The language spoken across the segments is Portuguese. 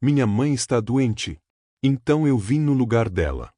Minha mãe está doente. Então eu vim no lugar dela.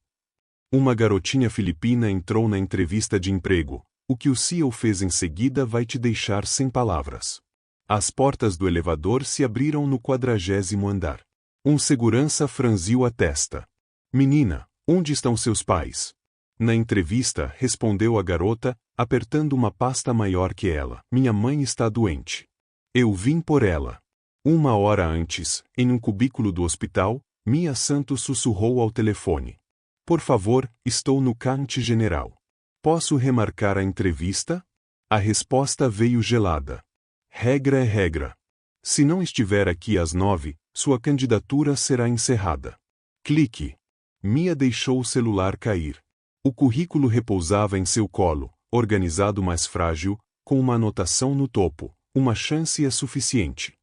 Uma garotinha filipina entrou na entrevista de emprego. O que o CEO fez em seguida vai te deixar sem palavras. As portas do elevador se abriram no 40º andar. Um segurança franziu a testa. Menina, onde estão seus pais? Na entrevista, respondeu a garota, apertando uma pasta maior que ela. Minha mãe está doente. Eu vim por ela. 1 hora antes, em um cubículo do hospital, Mia Santos sussurrou ao telefone. Por favor, estou no Cante General. Posso remarcar a entrevista? A resposta veio gelada. Regra é regra. Se não estiver aqui às 9, sua candidatura será encerrada. Clique. Mia deixou o celular cair. O currículo repousava em seu colo, organizado mais frágil, com uma anotação no topo. Uma chance é suficiente.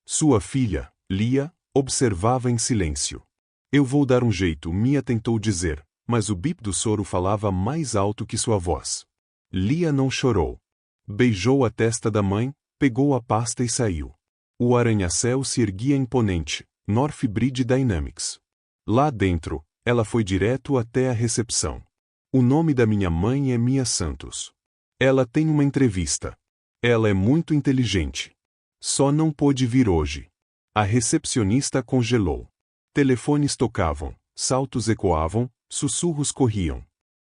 Sua filha, Lia, observava em silêncio. Eu vou dar um jeito, Mia tentou dizer, mas o bip do soro falava mais alto que sua voz. Lia não chorou. Beijou a testa da mãe, pegou a pasta e saiu. O arranha-céu se erguia imponente, Northbridge Dynamics. Lá dentro, ela foi direto até a recepção. O nome da minha mãe é Mia Santos. Ela tem uma entrevista. Ela é muito inteligente. Só não pôde vir hoje. A recepcionista congelou. Telefones tocavam, saltos ecoavam, sussurros corriam.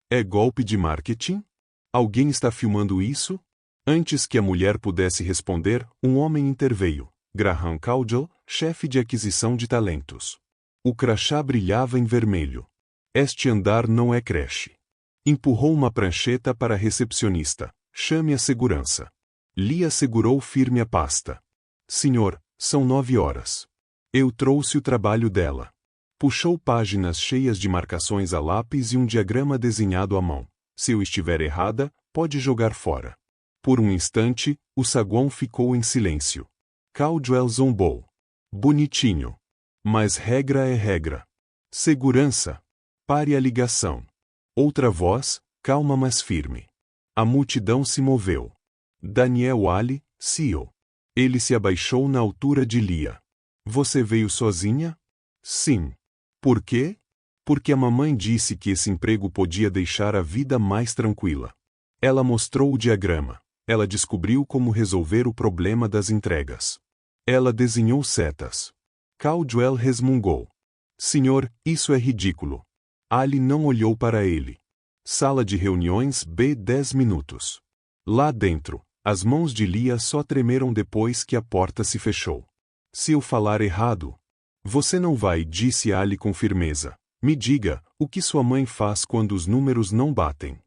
É golpe de marketing? Alguém está filmando isso? Antes que a mulher pudesse responder, um homem interveio. Graham Caudill, chefe de aquisição de talentos. O crachá brilhava em vermelho. Este andar não é creche. Empurrou uma prancheta para a recepcionista. Chame a segurança. Lia segurou firme a pasta. Senhor, são 9 horas. Eu trouxe o trabalho dela. Puxou páginas cheias de marcações a lápis e um diagrama desenhado à mão. Se eu estiver errada, pode jogar fora. Por um instante, o saguão ficou em silêncio. Caldwell zombou. Bonitinho. Mas regra é regra. Segurança. Pare a ligação. Outra voz, calma mas firme. A multidão se moveu. Daniel Ali, CEO. Ele se abaixou na altura de Lia. Você veio sozinha? Sim. Por quê? Porque a mamãe disse que esse emprego podia deixar a vida mais tranquila. Ela mostrou o diagrama. Ela descobriu como resolver o problema das entregas. Ela desenhou setas. Caldwell resmungou. Senhor, isso é ridículo. Ali não olhou para ele. Sala de reuniões B 10 minutos. Lá dentro, as mãos de Lia só tremeram depois que a porta se fechou. Se eu falar errado. Você não vai, disse Ali com firmeza. Me diga, o que sua mãe faz quando os números não batem?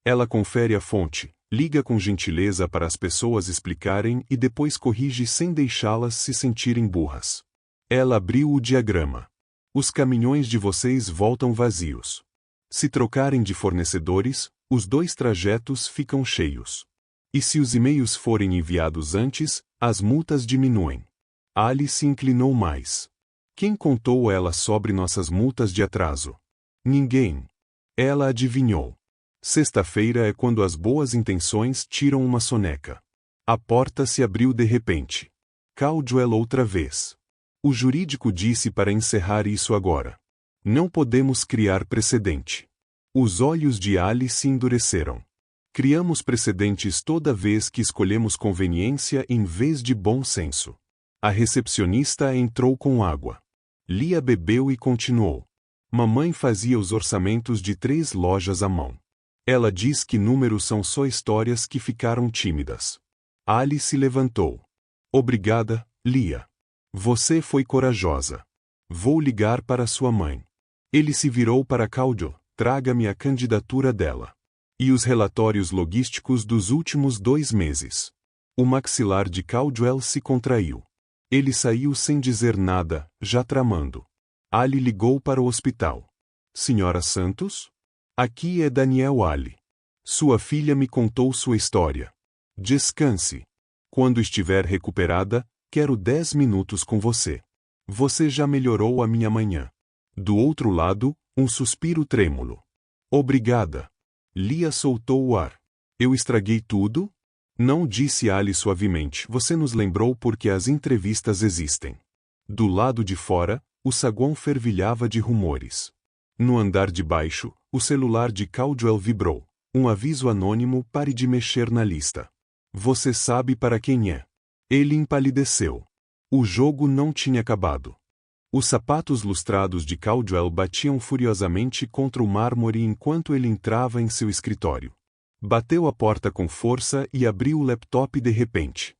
Ela confere a fonte, liga com gentileza para as pessoas explicarem e depois corrige sem deixá-las se sentirem burras. Ela abriu o diagrama. Os caminhões de vocês voltam vazios. Se trocarem de fornecedores, os 2 trajetos ficam cheios. E se os e-mails forem enviados antes, as multas diminuem. Ali se inclinou mais. Quem contou ela sobre nossas multas de atraso? Ninguém. Ela adivinhou. Sexta-feira é quando as boas intenções tiram uma soneca. A porta se abriu de repente. Caldwell outra vez. O jurídico disse para encerrar isso agora. Não podemos criar precedente. Os olhos de Ali se endureceram. Criamos precedentes toda vez que escolhemos conveniência em vez de bom senso. A recepcionista entrou com água. Lia bebeu e continuou. Mamãe fazia os orçamentos de 3 lojas à mão. Ela diz que números são só histórias que ficaram tímidas. Ali se levantou. Obrigada, Lia. Você foi corajosa. Vou ligar para sua mãe. Ele se virou para Caudill. Traga-me a candidatura dela. E os relatórios logísticos dos últimos 2 meses. O maxilar de Caldwell se contraiu. Ele saiu sem dizer nada, já tramando. Ali ligou para o hospital. Senhora Santos? Aqui é Daniel Ali. Sua filha me contou sua história. Descanse. Quando estiver recuperada, quero 10 minutos com você. Você já melhorou a minha manhã. Do outro lado, um suspiro trêmulo. Obrigada. Lia soltou o ar. Eu estraguei tudo? Não, disse Ali suavemente. Você nos lembrou porque as entrevistas existem. Do lado de fora, o saguão fervilhava de rumores. No andar de baixo, o celular de Caldwell vibrou. Um aviso anônimo: pare de mexer na lista. Você sabe para quem é. Ele empalideceu. O jogo não tinha acabado. Os sapatos lustrados de Caldwell batiam furiosamente contra o mármore enquanto ele entrava em seu escritório. Bateu a porta com força e abriu o laptop de repente.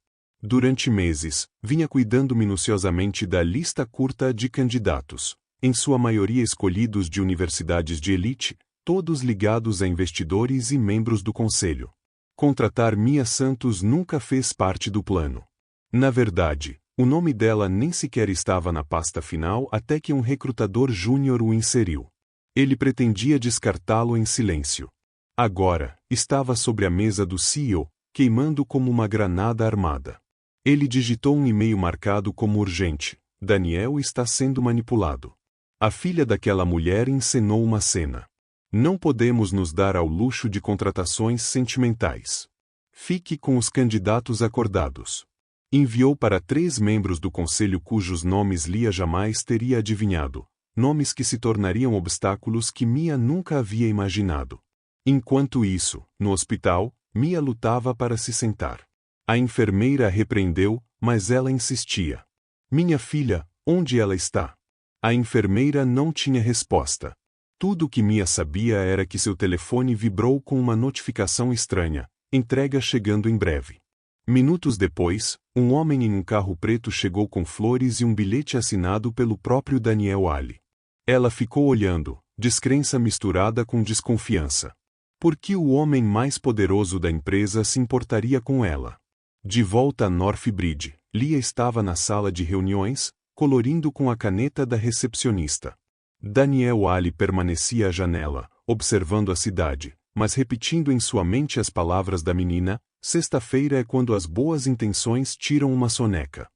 Durante meses, vinha cuidando minuciosamente da lista curta de candidatos, em sua maioria escolhidos de universidades de elite, todos ligados a investidores e membros do conselho. Contratar Mia Santos nunca fez parte do plano. Na verdade, o nome dela nem sequer estava na pasta final até que um recrutador júnior o inseriu. Ele pretendia descartá-lo em silêncio. Agora, estava sobre a mesa do CEO, queimando como uma granada armada. Ele digitou um e-mail marcado como urgente: Daniel está sendo manipulado. A filha daquela mulher encenou uma cena. Não podemos nos dar ao luxo de contratações sentimentais. Fique com os candidatos acordados. Enviou para 3 membros do conselho cujos nomes Lia jamais teria adivinhado, nomes que se tornariam obstáculos que Mia nunca havia imaginado. Enquanto isso, no hospital, Mia lutava para se sentar. A enfermeira a repreendeu, mas ela insistia. Minha filha, onde ela está? A enfermeira não tinha resposta. Tudo o que Mia sabia era que seu telefone vibrou com uma notificação estranha: entrega chegando em breve. Minutos depois, um homem em um carro preto chegou com flores e um bilhete assinado pelo próprio Daniel Ali. Ela ficou olhando, descrença misturada com desconfiança. Por que o homem mais poderoso da empresa se importaria com ela? De volta a Northbridge, Lia estava na sala de reuniões, colorindo com a caneta da recepcionista. Daniel Ali permanecia à janela, observando a cidade, mas repetindo em sua mente as palavras da menina: sexta-feira é quando as boas intenções tiram uma soneca.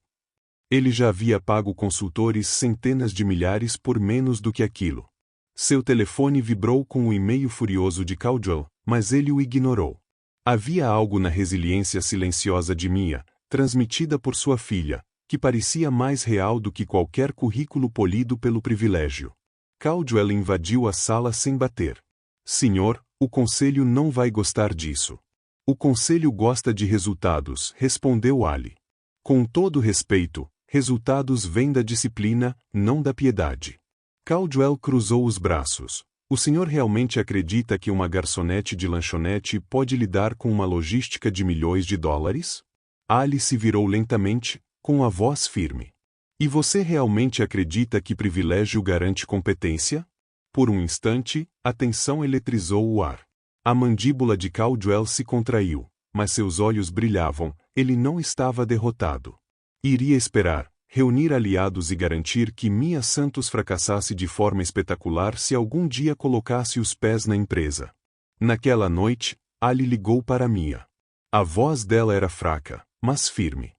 Ele já havia pago consultores centenas de milhares por menos do que aquilo. Seu telefone vibrou com o e-mail furioso de Caldwell, mas ele o ignorou. Havia algo na resiliência silenciosa de Mia, transmitida por sua filha, que parecia mais real do que qualquer currículo polido pelo privilégio. Caldwell invadiu a sala sem bater. Senhor, o conselho não vai gostar disso. O conselho gosta de resultados, respondeu Ali. Com todo respeito, resultados vêm da disciplina, não da piedade. Caldwell cruzou os braços. O senhor realmente acredita que uma garçonete de lanchonete pode lidar com uma logística de milhões de dólares? Ali se virou lentamente, com a voz firme. E você realmente acredita que privilégio garante competência? Por um instante, a tensão eletrizou o ar. A mandíbula de Caldwell se contraiu, mas seus olhos brilhavam. Ele não estava derrotado. Iria esperar, reunir aliados e garantir que Mia Santos fracassasse de forma espetacular se algum dia colocasse os pés na empresa. Naquela noite, Ali ligou para Mia. A voz dela era fraca, mas firme.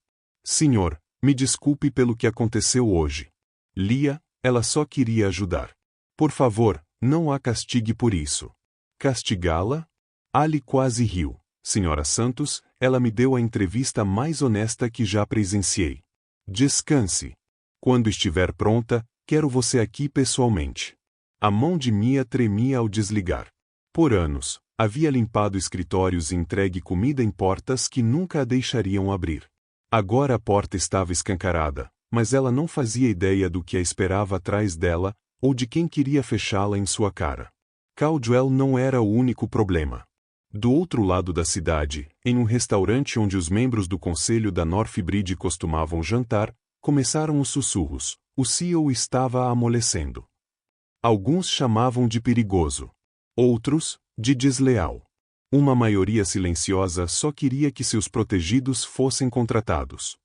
Senhor, me desculpe pelo que aconteceu hoje. Lia, ela só queria ajudar. Por favor, não a castigue por isso. Castigá-la? Ali quase riu. Senhora Santos, ela me deu a entrevista mais honesta que já presenciei. Descanse. Quando estiver pronta, quero você aqui pessoalmente. A mão de Mia tremia ao desligar. Por anos, havia limpado escritórios e entregue comida em portas que nunca a deixariam abrir. Agora a porta estava escancarada, mas ela não fazia ideia do que a esperava atrás dela, ou de quem queria fechá-la em sua cara. Caldwell não era o único problema. Do outro lado da cidade, em um restaurante onde os membros do conselho da Northbridge costumavam jantar, começaram os sussurros. O CEO estava amolecendo. Alguns chamavam de perigoso. Outros, de desleal. Uma maioria silenciosa só queria que seus protegidos fossem contratados.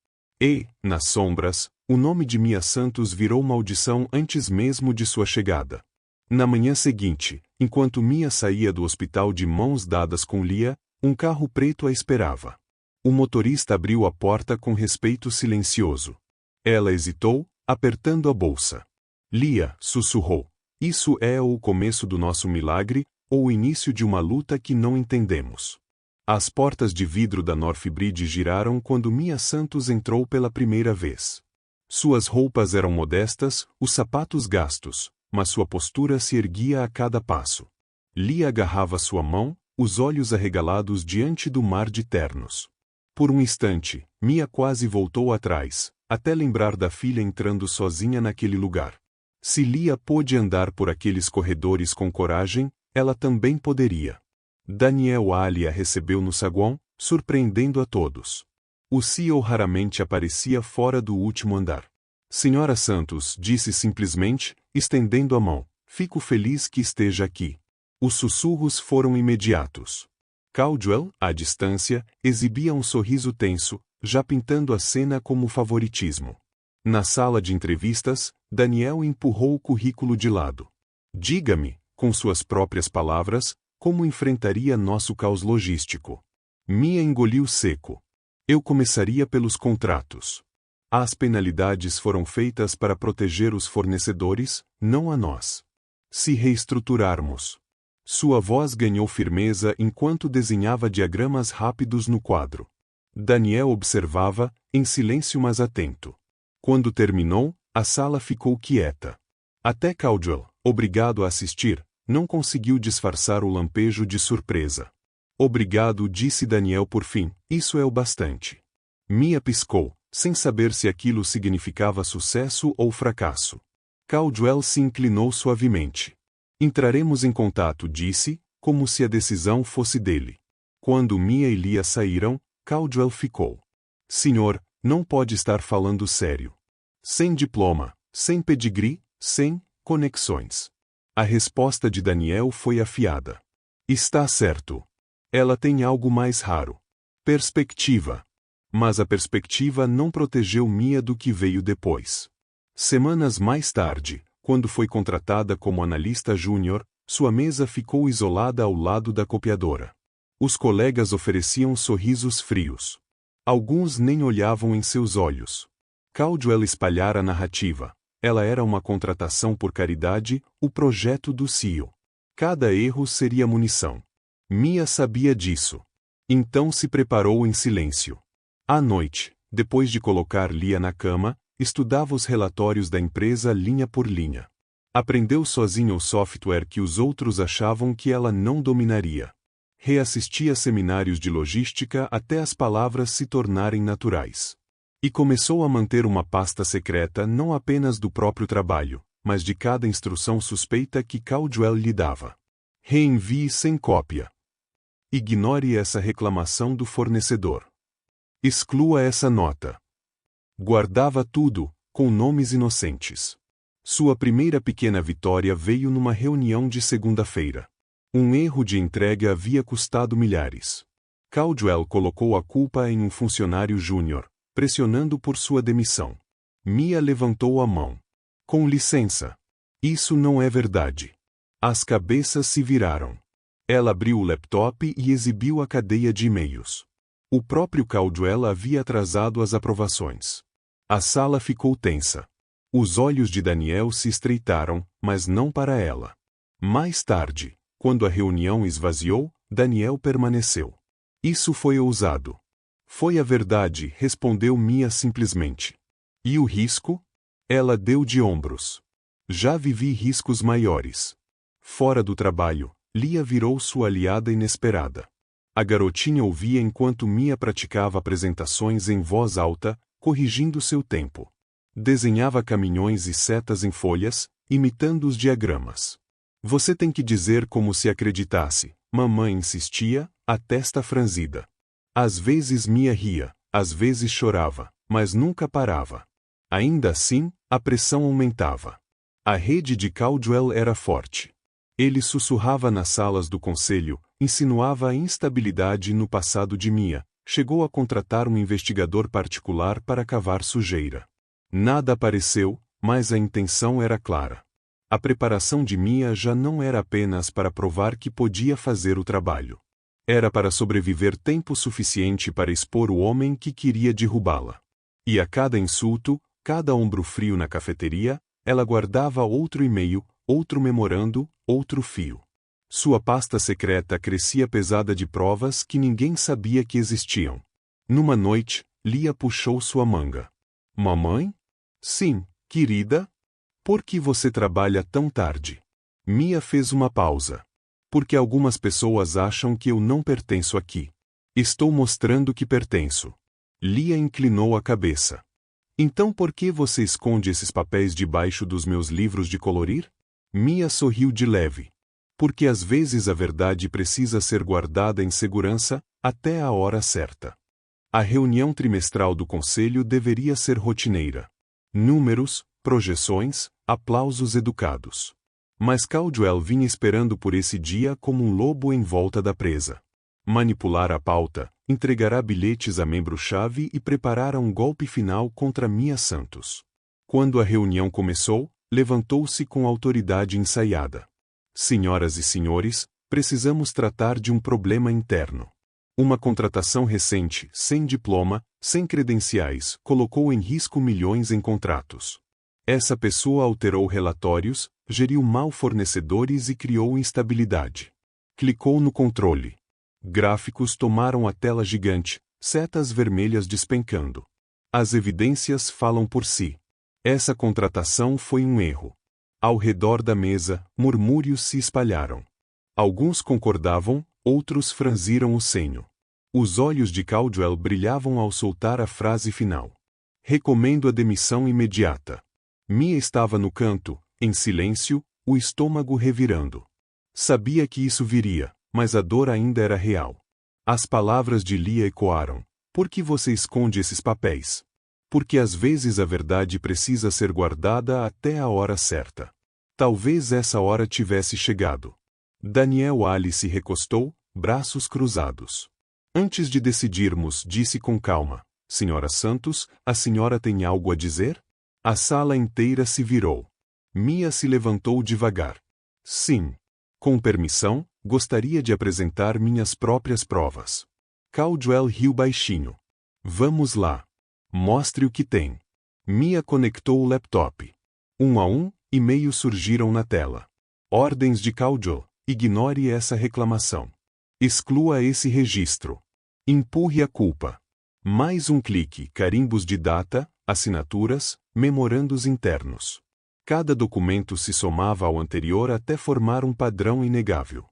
E, nas sombras, o nome de Mia Santos virou maldição antes mesmo de sua chegada. Na manhã seguinte, enquanto Mia saía do hospital de mãos dadas com Lia, um carro preto a esperava. O motorista abriu a porta com respeito silencioso. Ela hesitou, apertando a bolsa. Lia, sussurrou. Isso é o começo do nosso milagre, ou o início de uma luta que não entendemos. As portas de vidro da Northbridge giraram quando Mia Santos entrou pela primeira vez. Suas roupas eram modestas, os sapatos gastos, mas sua postura se erguia a cada passo. Lia agarrava sua mão, os olhos arregalados diante do mar de ternos. Por um instante, Mia quase voltou atrás, até lembrar da filha entrando sozinha naquele lugar. Se Lia pôde andar por aqueles corredores com coragem, ela também poderia. Daniel Ali a recebeu no saguão, surpreendendo a todos. O CEO raramente aparecia fora do último andar. Senhora Santos, disse simplesmente, estendendo a mão, fico feliz que esteja aqui. Os sussurros foram imediatos. Caldwell, à distância, exibia um sorriso tenso, já pintando a cena como favoritismo. Na sala de entrevistas, Daniel empurrou o currículo de lado. Diga-me, com suas próprias palavras, como enfrentaria nosso caos logístico. Mia engoliu seco. Eu começaria pelos contratos. As penalidades foram feitas para proteger os fornecedores, não a nós. Se reestruturarmos. Sua voz ganhou firmeza enquanto desenhava diagramas rápidos no quadro. Daniel observava, em silêncio mas atento. Quando terminou, a sala ficou quieta. Até Caldwell, obrigado a assistir, não conseguiu disfarçar o lampejo de surpresa. Obrigado, disse Daniel por fim, isso é o bastante. Mia piscou, sem saber se aquilo significava sucesso ou fracasso. Caldwell se inclinou suavemente. Entraremos em contato, disse, como se a decisão fosse dele. Quando Mia e Lia saíram, Caldwell ficou. Senhor, não pode estar falando sério. Sem diploma, sem pedigree, sem conexões. A resposta de Daniel foi afiada. Está certo. Ela tem algo mais raro. Perspectiva. Mas a perspectiva não protegeu Mia do que veio depois. Semanas mais tarde, quando foi contratada como analista júnior, sua mesa ficou isolada ao lado da copiadora. Os colegas ofereciam sorrisos frios. Alguns nem olhavam em seus olhos. Caldwell espalhara a narrativa. Ela era uma contratação por caridade, o projeto do CEO. Cada erro seria munição. Mia sabia disso. Então se preparou em silêncio. À noite, depois de colocar Lia na cama, estudava os relatórios da empresa linha por linha. Aprendeu sozinha o software que os outros achavam que ela não dominaria. Reassistia seminários de logística até as palavras se tornarem naturais. E começou a manter uma pasta secreta não apenas do próprio trabalho, mas de cada instrução suspeita que Caldwell lhe dava. Reenvie sem cópia. Ignore essa reclamação do fornecedor. Exclua essa nota. Guardava tudo, com nomes inocentes. Sua primeira pequena vitória veio numa reunião de segunda-feira. Um erro de entrega havia custado milhares. Caldwell colocou a culpa em um funcionário júnior, pressionando por sua demissão. Mia levantou a mão. Com licença. Isso não é verdade. As cabeças se viraram. Ela abriu o laptop e exibiu a cadeia de e-mails. O próprio Caldwell havia atrasado as aprovações. A sala ficou tensa. Os olhos de Daniel se estreitaram, mas não para ela. Mais tarde, quando a reunião esvaziou, Daniel permaneceu. Isso foi ousado. Foi a verdade, respondeu Mia simplesmente. E o risco? Ela deu de ombros. Já vivi riscos maiores. Fora do trabalho, Lia virou sua aliada inesperada. A garotinha ouvia enquanto Mia praticava apresentações em voz alta, corrigindo seu tempo. Desenhava caminhões e setas em folhas, imitando os diagramas. Você tem que dizer como se acreditasse, mamãe insistia, a testa franzida. Às vezes Mia ria, às vezes chorava, mas nunca parava. Ainda assim, a pressão aumentava. A rede de Caldwell era forte. Ele sussurrava nas salas do conselho, insinuava a instabilidade no passado de Mia, chegou a contratar um investigador particular para cavar sujeira. Nada apareceu, mas a intenção era clara. A preparação de Mia já não era apenas para provar que podia fazer o trabalho. Era para sobreviver tempo suficiente para expor o homem que queria derrubá-la. E a cada insulto, cada ombro frio na cafeteria, ela guardava outro e-mail, outro memorando, outro fio. Sua pasta secreta crescia pesada de provas que ninguém sabia que existiam. Numa noite, Lia puxou sua manga. Mamãe? Sim, querida? Por que você trabalha tão tarde? Mia fez uma pausa. Porque algumas pessoas acham que eu não pertenço aqui. Estou mostrando que pertenço. Lia inclinou a cabeça. Então por que você esconde esses papéis debaixo dos meus livros de colorir? Mia sorriu de leve. Porque às vezes a verdade precisa ser guardada em segurança, até a hora certa. A reunião trimestral do conselho deveria ser rotineira. Números, projeções, aplausos educados. Mas Caldwell vinha esperando por esse dia como um lobo em volta da presa. Manipular a pauta, entregará bilhetes a membro-chave e preparar um golpe final contra Mia Santos. Quando a reunião começou, levantou-se com autoridade ensaiada. Senhoras e senhores, precisamos tratar de um problema interno. Uma contratação recente, sem diploma, sem credenciais, colocou em risco milhões em contratos. Essa pessoa alterou relatórios, geriu mal fornecedores e criou instabilidade. Clicou no controle. Gráficos tomaram a tela gigante, setas vermelhas despencando. As evidências falam por si. Essa contratação foi um erro. Ao redor da mesa, murmúrios se espalharam. Alguns concordavam, outros franziram o senho. Os olhos de Caldwell brilhavam ao soltar a frase final. Recomendo a demissão imediata. Mia estava no canto, em silêncio, o estômago revirando. Sabia que isso viria, mas a dor ainda era real. As palavras de Lia ecoaram. Por que você esconde esses papéis? Porque às vezes a verdade precisa ser guardada até a hora certa. Talvez essa hora tivesse chegado. Daniel Ali se recostou, braços cruzados. Antes de decidirmos, disse com calma, Senhora Santos, a senhora tem algo a dizer? A sala inteira se virou. Mia se levantou devagar. Sim. Com permissão, gostaria de apresentar minhas próprias provas. Caldwell riu baixinho. Vamos lá. Mostre o que tem. Mia conectou o laptop. Um a um, e-mails surgiram na tela. Ordens de Caldwell. Ignore essa reclamação. Exclua esse registro. Empurre a culpa. Mais um clique, carimbos de data, assinaturas, memorandos internos. Cada documento se somava ao anterior até formar um padrão inegável.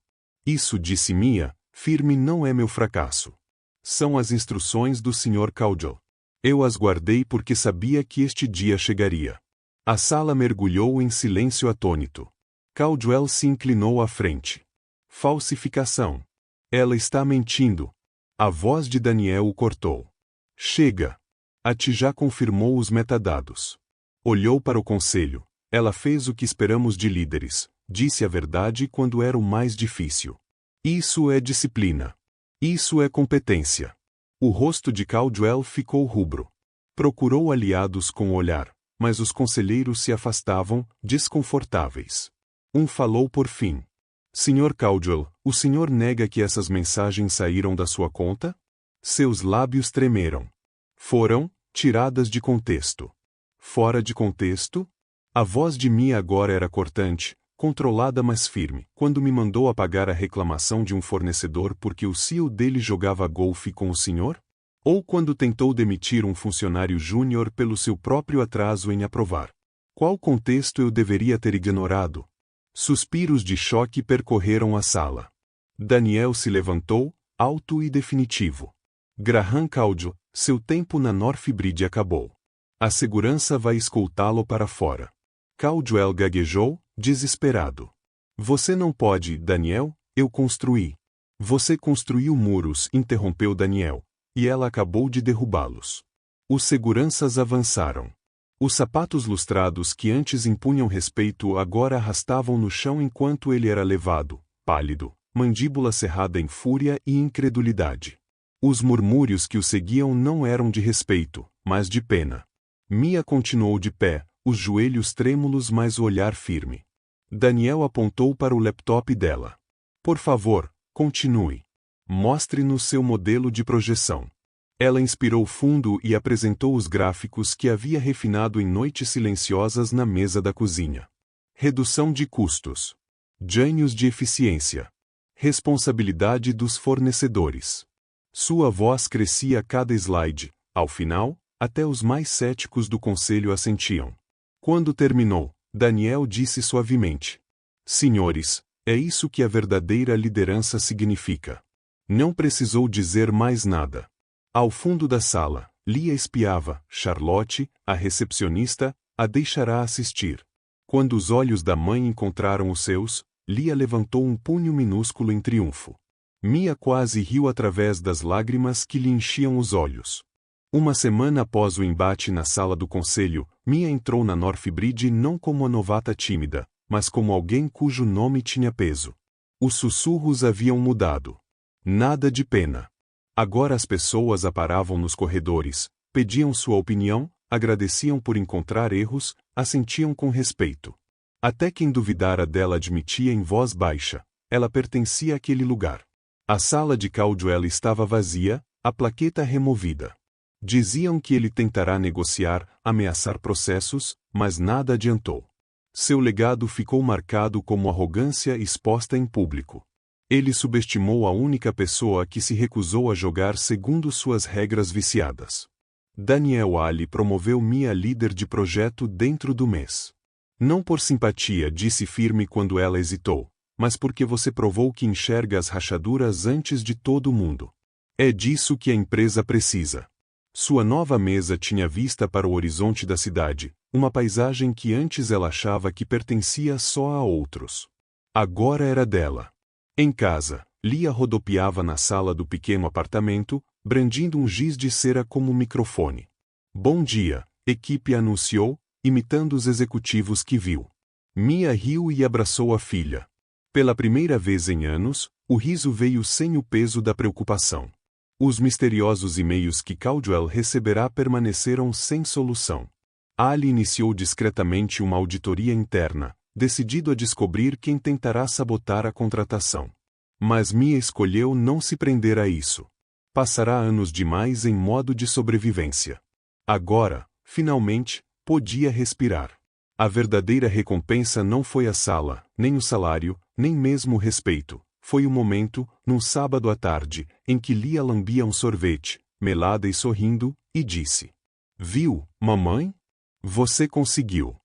Isso, disse Mia, firme, não é meu fracasso. São as instruções do Sr. Caldwell. Eu as guardei porque sabia que este dia chegaria. A sala mergulhou em silêncio atônito. Caldwell se inclinou à frente. Falsificação. Ela está mentindo. A voz de Daniel o cortou. Chega. A Ti já confirmou os metadados. Olhou para o conselho. Ela fez o que esperamos de líderes. Disse a verdade quando era o mais difícil. Isso é disciplina. Isso é competência. O rosto de Caldwell ficou rubro. Procurou aliados com o olhar, mas os conselheiros se afastavam, desconfortáveis. Um falou por fim. Sr. Caldwell, o senhor nega que essas mensagens saíram da sua conta? Seus lábios tremeram. Foram tiradas de contexto. Fora de contexto? A voz de Mia agora era cortante, controlada mas firme, quando me mandou apagar a reclamação de um fornecedor porque o CEO dele jogava golfe com o senhor? Ou quando tentou demitir um funcionário júnior pelo seu próprio atraso em aprovar? Qual contexto eu deveria ter ignorado? Suspiros de choque percorreram a sala. Daniel se levantou, alto e definitivo. Graham Caldwell, seu tempo na Northbridge acabou. A segurança vai escoltá-lo para fora. Caldwell gaguejou, desesperado. Você não pode, Daniel, eu construí. Você construiu muros, interrompeu Daniel, e ela acabou de derrubá-los. Os seguranças avançaram. Os sapatos lustrados que antes impunham respeito agora arrastavam no chão enquanto ele era levado, pálido, mandíbula cerrada em fúria e incredulidade. Os murmúrios que o seguiam não eram de respeito, mas de pena. Mia continuou de pé, os joelhos trêmulos mas o olhar firme. Daniel apontou para o laptop dela. Por favor, continue. Mostre-nos seu modelo de projeção. Ela inspirou fundo e apresentou os gráficos que havia refinado em noites silenciosas na mesa da cozinha. Redução de custos. Ganhos de eficiência. Responsabilidade dos fornecedores. Sua voz crescia a cada slide. Ao final, Até os mais céticos do conselho assentiam. Quando terminou, Daniel disse suavemente: Senhores, é isso que a verdadeira liderança significa. Não precisou dizer mais nada. Ao fundo da sala, Lia espiava. Charlotte, a recepcionista, a deixará assistir. Quando os olhos da mãe encontraram os seus, Lia levantou um punho minúsculo em triunfo. Mia quase riu através das lágrimas que lhe enchiam os olhos. Uma semana após o embate na sala do conselho, Mia entrou na Northbridge não como a novata tímida, mas como alguém cujo nome tinha peso. Os sussurros haviam mudado. Nada de pena. Agora as pessoas a paravam nos corredores, pediam sua opinião, agradeciam por encontrar erros, assentiam com respeito. Até quem duvidara dela admitia em voz baixa: ela pertencia àquele lugar. A sala de Caldwell estava vazia, a plaqueta removida. Diziam que ele tentará negociar, ameaçar processos, mas nada adiantou. Seu legado ficou marcado como arrogância exposta em público. Ele subestimou a única pessoa que se recusou a jogar segundo suas regras viciadas. Daniel Ali promoveu Mia líder de projeto dentro do mês. Não por simpatia, disse firme quando ela hesitou, mas porque você provou que enxerga as rachaduras antes de todo mundo. É disso que a empresa precisa. Sua nova mesa tinha vista para o horizonte da cidade, uma paisagem que antes ela achava que pertencia só a outros. Agora era dela. Em casa, Lia rodopiava na sala do pequeno apartamento, brandindo um giz de cera como microfone. Bom dia, equipe, anunciou, imitando os executivos que viu. Mia riu e abraçou a filha. Pela primeira vez em anos, o riso veio sem o peso da preocupação. Os misteriosos e-mails que Caldwell receberá permaneceram sem solução. Ali iniciou discretamente uma auditoria interna, decidido a descobrir quem tentará sabotar a contratação. Mas Mia escolheu não se prender a isso. Passará anos demais em modo de sobrevivência. Agora, finalmente, podia respirar. A verdadeira recompensa não foi a sala, nem o salário, nem mesmo o respeito. Foi o momento, num sábado à tarde, em que Lia lambia um sorvete, melada e sorrindo, e disse: Viu, mamãe? Você conseguiu.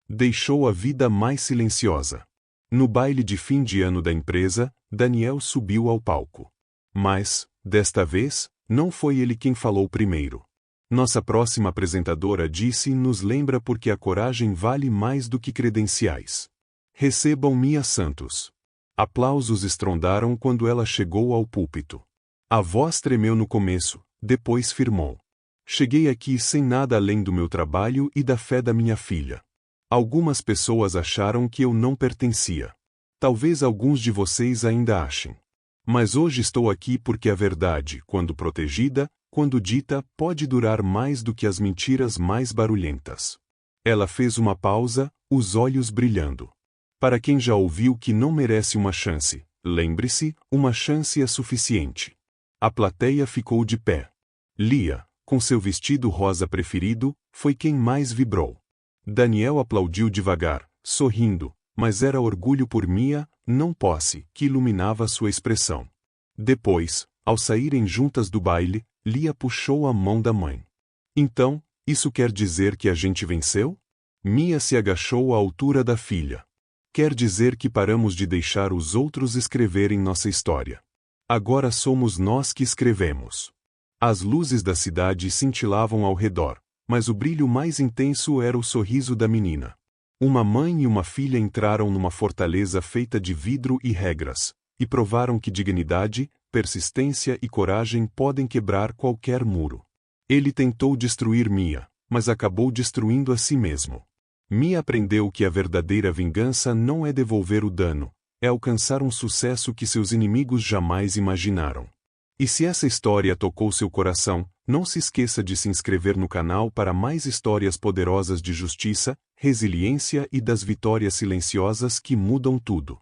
Deixou a vida mais silenciosa. No baile de fim de ano da empresa, Daniel subiu ao palco. Mas, desta vez, não foi ele quem falou primeiro. Nossa próxima apresentadora disse e nos lembra porque a coragem vale mais do que credenciais. Recebam Mia Santos. Aplausos estrondaram quando ela chegou ao púlpito. A voz tremeu no começo, depois firmou. Cheguei aqui sem nada além do meu trabalho e da fé da minha filha. Algumas pessoas acharam que eu não pertencia. Talvez alguns de vocês ainda achem. Mas hoje estou aqui porque a verdade, quando protegida, quando dita, pode durar mais do que as mentiras mais barulhentas. Ela fez uma pausa, os olhos brilhando. Para quem já ouviu que não merece uma chance, lembre-se, uma chance é suficiente. A plateia ficou de pé. Lia, com seu vestido rosa preferido, foi quem mais vibrou. Daniel aplaudiu devagar, sorrindo, mas era orgulho por Mia, não posse, que iluminava sua expressão. Depois, ao saírem juntas do baile, Lia puxou a mão da mãe. Então, isso quer dizer que a gente venceu? Mia se agachou à altura da filha. Quer dizer que paramos de deixar os outros escreverem nossa história. Agora somos nós que escrevemos. As luzes da cidade cintilavam ao redor, mas o brilho mais intenso era o sorriso da menina. Uma mãe e uma filha entraram numa fortaleza feita de vidro e regras, e provaram que dignidade, persistência e coragem podem quebrar qualquer muro. Ele tentou destruir Mia, mas acabou destruindo a si mesmo. Mia aprendeu que a verdadeira vingança não é devolver o dano, é alcançar um sucesso que seus inimigos jamais imaginaram. E se essa história tocou seu coração, não se esqueça de se inscrever no canal para mais histórias poderosas de justiça, resiliência e das vitórias silenciosas que mudam tudo.